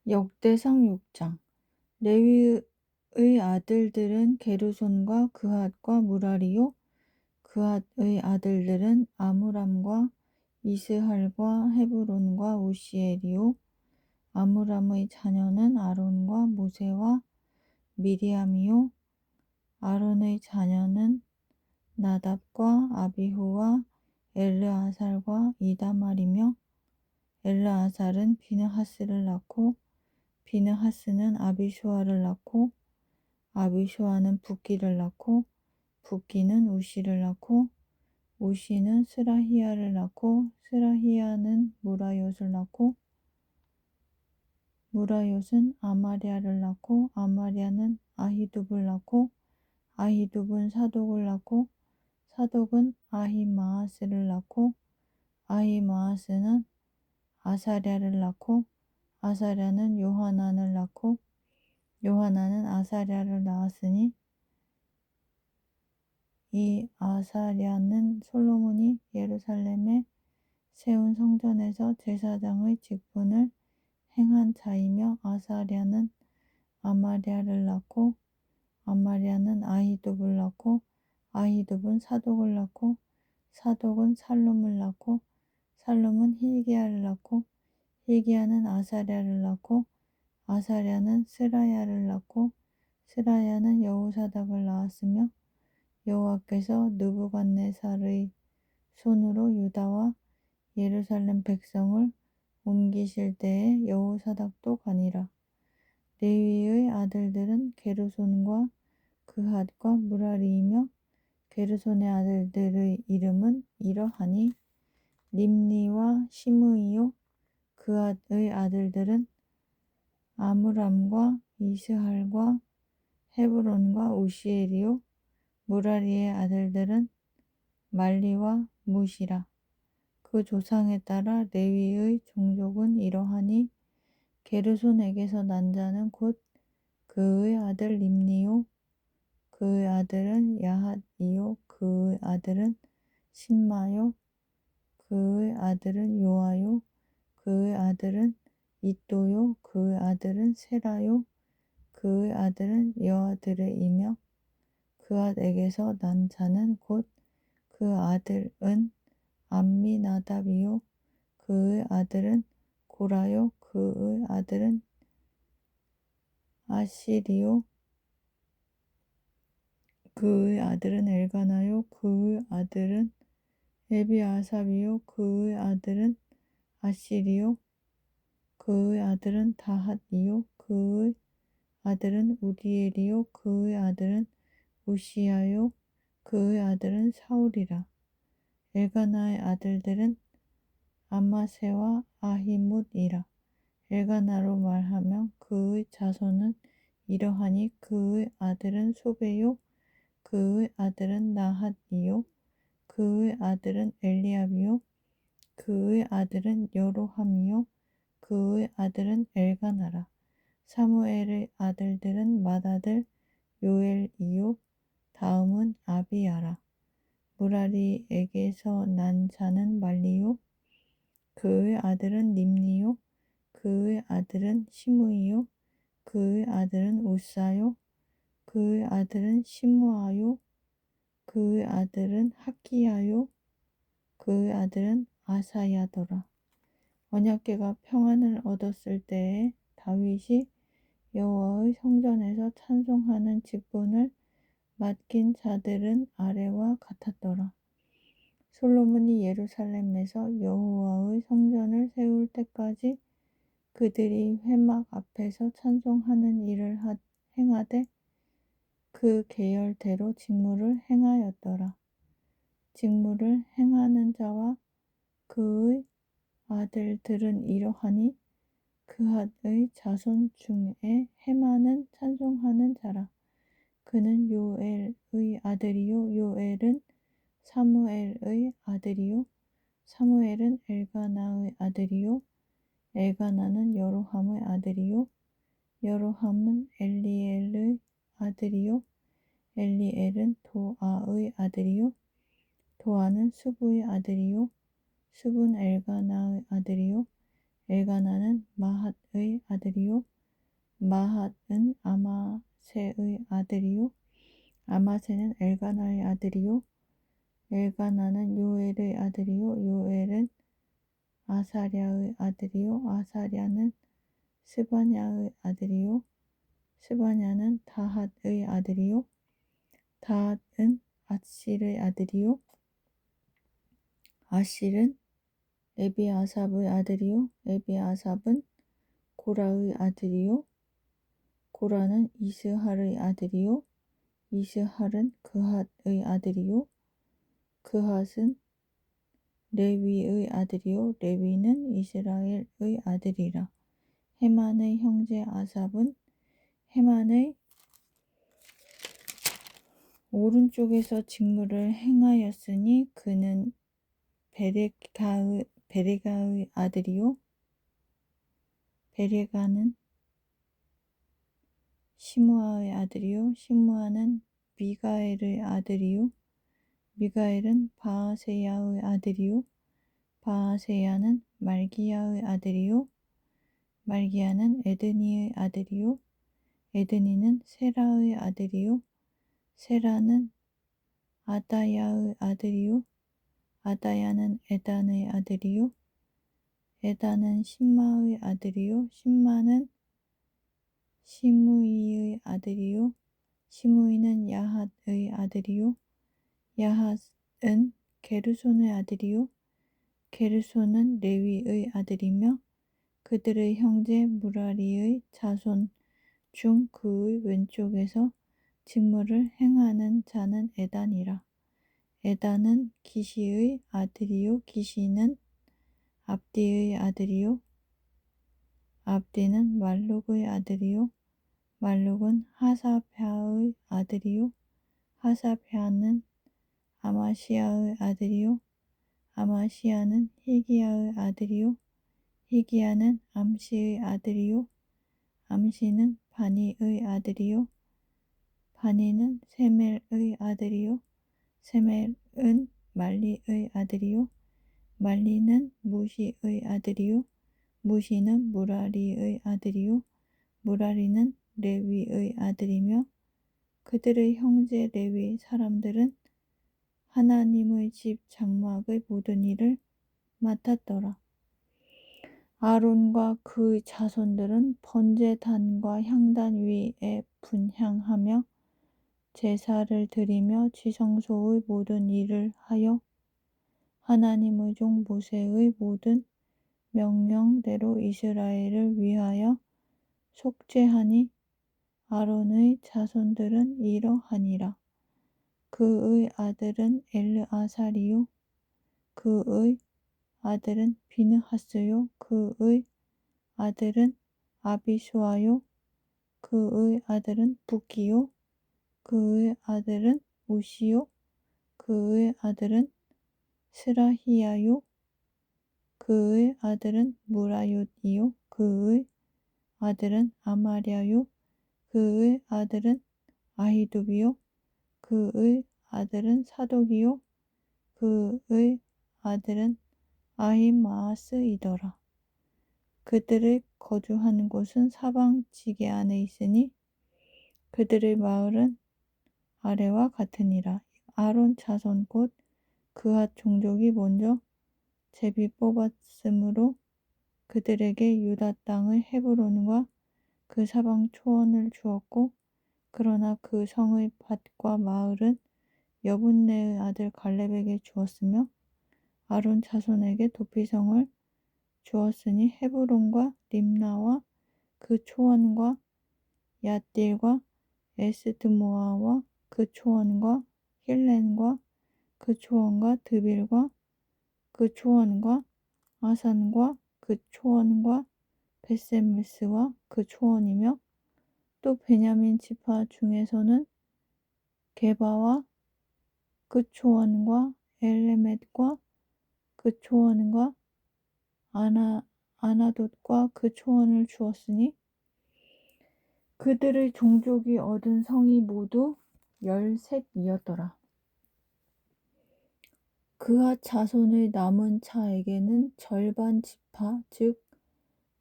역대상 6장. 레위의 아들들은 게르손과 그핫과 무라리요. 그핫의 아들들은 아므람과 이스할과 헤브론과 우시엘이요. 아므람의 자녀는 아론과 모세와 미리암이요. 아론의 자녀는 나답과 아비후와 엘르아살과 이다말이며, 엘르아살은 비느하스를 낳고 비느하스는 아비슈아를 낳고 아비슈아는 붓기를 낳고 붓기는 우시를 낳고 우시는 스라히야를 낳고 스라히야는 무라옅을 낳고 무라옅은 아마랴를 낳고 아마랴는 아히둡을 낳고 아히둡은 사독을 낳고 사독은 아히마아스를 낳고 아히마아스는 아사랴를 낳고 아사랴는 요하난을 낳고 요하난은 아사랴를 낳았으니 이 아사랴는 솔로몬이 예루살렘에 세운 성전에서 제사장의 직분을 행한 자이며, 아사랴는 아마랴를 낳고 아마랴는 아히둡을 낳고 아히둡은 사독을 낳고 사독은 살룸을 낳고 살룸은 hil기야를 낳고 hil기야는 아사랴를 낳고 아사랴는 스라야를 낳고 스라야는 여호사닥을 낳았으며, 여호와께서 느부갓네살의 손으로 유다와 예루살렘 백성을 옮기실 때에 여호사닥도 가니라. 레위의 아들들은 게르손과 그핫과 무라리이며, 게르손의 아들들의 이름은 이러하니 림니와 시므이요. 그핫의 아들들은 아므람과 이스할과 헤브론과 우시엘이요. 무라리의 아들들은 말리와 무시라. 그 조상에 따라 레위의 종족은 이러하니 게르손에게서 난 자는 곧 그의 아들 림니요. 그의 아들은 야핫이요. 그의 아들은 신마요. 그의 아들은 요아요. 그의 아들은 이또요. 그의 아들은 세라요. 그의 아들은 여아드레이며, 그앗에게서 난 자는 곧 그 아들은 암미나답이요. 그의 아들은 고라요. 그의 아들은 아시리요. 그의 아들은 엘가나요. 그의 아들은 에비아삽이요. 그의 아들은 아시리요. 그의 아들은 다핫이요. 그의 아들은 우디엘이요. 그의 아들은 우시야요. 그의 아들은 사울이라. 엘가나의 아들들은 아마세와 아히뭇이라. 엘가나로 말하면 그의 자손은 이러하니 그의 아들은 소베요. 그의 아들은 나핫이요. 그의 아들은 엘리압이요. 그의 아들은 여로함이요. 그의 아들은 엘가나라. 사무엘의 아들들은 맏아들 요엘이요. 다음은 아비야라. 무라리에게서 난 자는 말리요. 그의 아들은 림니요. 그의 아들은 시므이요. 그의 아들은 우사요. 그의 아들은 시므아요. 그의 아들은 학기야요. 그의 아들은 아사야더라. 언약궤가 평안을 얻었을 때에 다윗이 여호와의 성전에서 찬송하는 직분을 맡긴 자들은 아래와 같았더라. 솔로몬이 예루살렘에서 여호와의 성전을 세울 때까지 그들이 회막 앞에서 찬송하는 일을 행하되 그 계열대로 직무를 행하였더라. 직무를 행하는 자와 그의 아들들은 이러하니 그핫의 자손 중에 헤만은 찬송하는 자라. 그는 요엘의 아들이요. 요엘은 사무엘의 아들이요. 사무엘은 엘가나의 아들이요. 엘가나는 여로함의 아들이요. 여로함은 엘리엘의 아들이요. 엘리엘은 도아의 아들이요. 도아는 수부의 아들이요. 수부는 엘가나의 아들이요. 엘가나는 마핫의 아들이요 마핫은 아마세의 아들이요 아마세는 엘가나의 아들이요 엘가나는 요엘의 아들이요 요엘은 아사랴의 아들이요 아사랴는 스바냐의 아들이요 스바냐는 다핫의 아들이요 다핫은 아실의 아들이요 아실은 에비아삽의 아들이요 에비아삽은 고라의 아들이요 고라는 이스할의 아들이요 이스할은 그핫의 아들이요 그핫은 레위의 아들이요 레위는 이스라엘의 아들이라 헤만의 형제 아삽은 헤만의 오른쪽에서 직무를 행하였으니 그는 베레가의 아들이요 베레가는 시므아의 아들이요 시므아는 미가엘의 아들이요 미가엘은 바아세야의 아들이요 바아세야는 말기야의 아들이요 말기야는 에드니의 아들이요 에드니는 세라의 아들이요 세라는 아다야의 아들이요 아다야는 에단의 아들이요 에단은 심마의 아들이요 심마는 시므이의 아들이요 시므이는 야핫의 아들이요 야핫은 게르손의 아들이요 게르손은 레위의 아들이며 그들의 형제 무라리의 자손 중 그의 왼쪽에서 직무를 행하는 자는 에단이라. 에단은 기시의 아들이요 기시는 압디의 아들이요 압디는 말룩의 아들이요 말룩은 하사랴의 아들이요 하사랴는 아마시아의 아들이요 아마시아는 히기야의 아들이요 히기야는 암시의 아들이요 암시는 바니의 아들이요 바니는 세멜의 아들이요 세멜은 말리의 아들이요 말리는 무시의 아들이요 무시는 무라리의 아들이요 무라리는 레위의 아들이며 그들의 형제 레위 사람들은 하나님의 집 장막의 모든 일을 맡았더라. 아론과 그의 자손들은 번제단과 향단 위에 분향하며 제사를 드리며 지성소의 모든 일을 하여 하나님의 종 모세의 모든 명령대로 이스라엘을 위하여 속죄하니 아론의 자손들은 이러하니라. 그의 아들은 엘르아살이요 그의 아들은 비느하스요 그의 아들은 아비수아요 그의 아들은 부기요 그의 아들은 우시요 그의 아들은 스라히야요 그의 아들은 무라옅이요 그의 아들은 아마랴요 그의 아들은 아히두비요 그의 아들은 사독이요 그의 아들은 아히마아스이더라. 그들의 거주하는 곳은 사방 지게 안에 있으니 그들의 마을은 아래와 같으니라. 아론 자손 곧 그핫 종족이 먼저 제비 뽑았으므로 그들에게 유다 땅의 헤브론과 그 사방 초원을 주었고 그러나 그 성의 밭과 마을은 여분네의 아들 갈렙에게 주었으며 아론 자손에게 도피성을 주었으니 헤브론과 림나와 그 초원과 얏딜과 에스드모아와 그 초원과 힐렌과 그 초원과 드빌과 그 초원과 아산과 그 초원과 베세메스와 그 초원이며 또 베냐민 지파 중에서는 게바와 그 초원과 엘레멧과 그 초원과 아나돗과 그 초원을 주었으니 그들의 종족이 얻은 성이 모두 13이었더라. 그핫 자손의 남은 자에게는 절반 지파 즉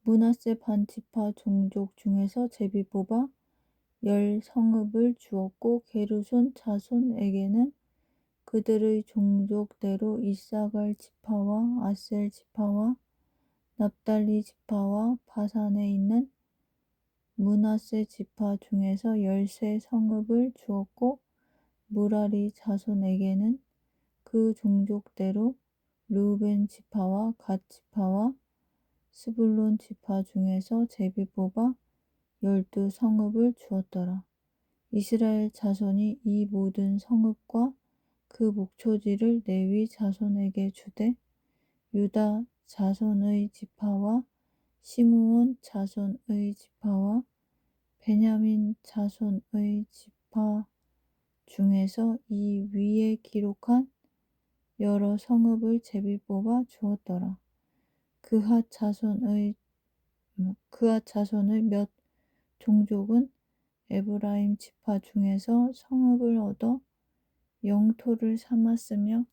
므낫세 반 지파 종족 중에서 제비 뽑아 10성읍을 주었고 게르손 자손에게는 그들의 종족대로 이사갈 지파와 아셀 지파와 납달리 지파와 바산에 있는 므낫세 지파 중에서 13성읍을 주었고 무라리 자손에게는 그 종족대로 르우벤 지파와 갓 지파와 스불론 지파 중에서 제비 뽑아 12성읍을 주었더라. 이스라엘 자손이 이 모든 성읍과 그 목초지를 레위 자손에게 주되 유다 자손의 지파와 시므온 자손의 지파와 베냐민 자손의 지파 중에서 이 위에 기록한 여러 성읍을 제비 뽑아 주었더라. 그핫 자손의 몇 종족은 에브라임 지파 중에서 성읍을 얻어 영토를 삼았으며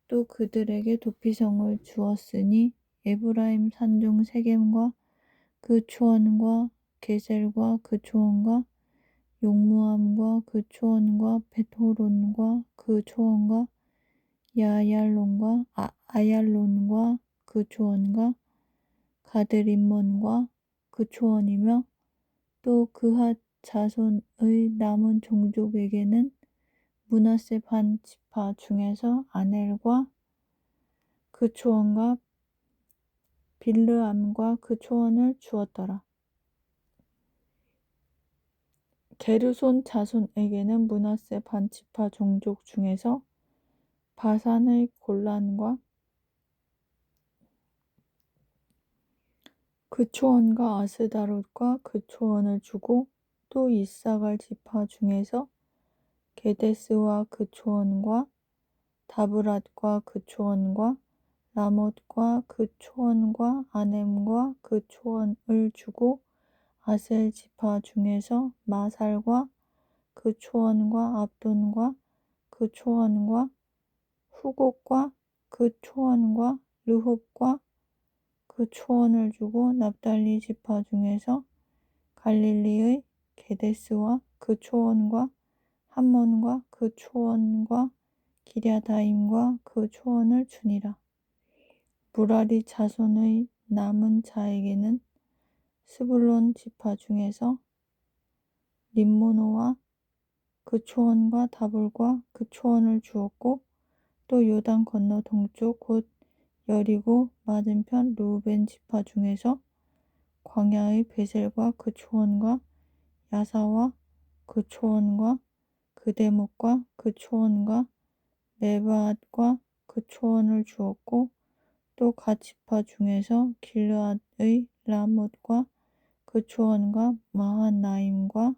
또 그들에게 도피성을 주었으니 에브라임 산중 세겜과 그 초원과 게셀과 그 초원과 용무암과 그 초원과 벳호론과 그 초원과 아얄론과 그 초원과 가드림몬과 그 초원이며 또 그핫 자손의 남은 종족에게는 므낫세 반 지파 중에서 아넬과 그 초원과 빌르암과 그 초원을 주었더라. 게르손 자손에게는 므낫세 반 지파 종족 중에서 바산의 골란과 그 초원과 아스다롯과 그 초원을 주고 또 이사갈 지파 중에서 게데스와 그 초원과 다브랏과 그 초원과 라못과 그 초원과 아넴과 그 초원을 주고 아셀 지파 중에서 마살과 그 초원과 압돈과 그 초원과 후곡과 그 초원과 르홉과 그 초원을 주고 납달리 지파 중에서 갈릴리의 게데스와 그 초원과 함몬과 그 초원과 기랴다임과 그 초원을 주니라. 무라리 자손의 남은 자에게는 스불론 지파 중에서 림모노와 그 초원과 다볼과 그 초원을 주었고 또 요단 건너 동쪽 곧 여리고 맞은편 르우벤 지파 중에서 광야의 베셀과 그 초원과 야사와 그 초원과 그대목과 그 초원과 메바앗과 그 초원을 주었고 또 갓 지파 중에서 길르앗의 라못과 그 초원과 마하나임과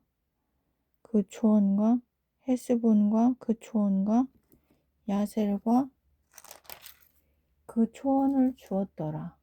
그 초원과 헤스본과 그 초원과 야셀과 그 초원을 주었더라.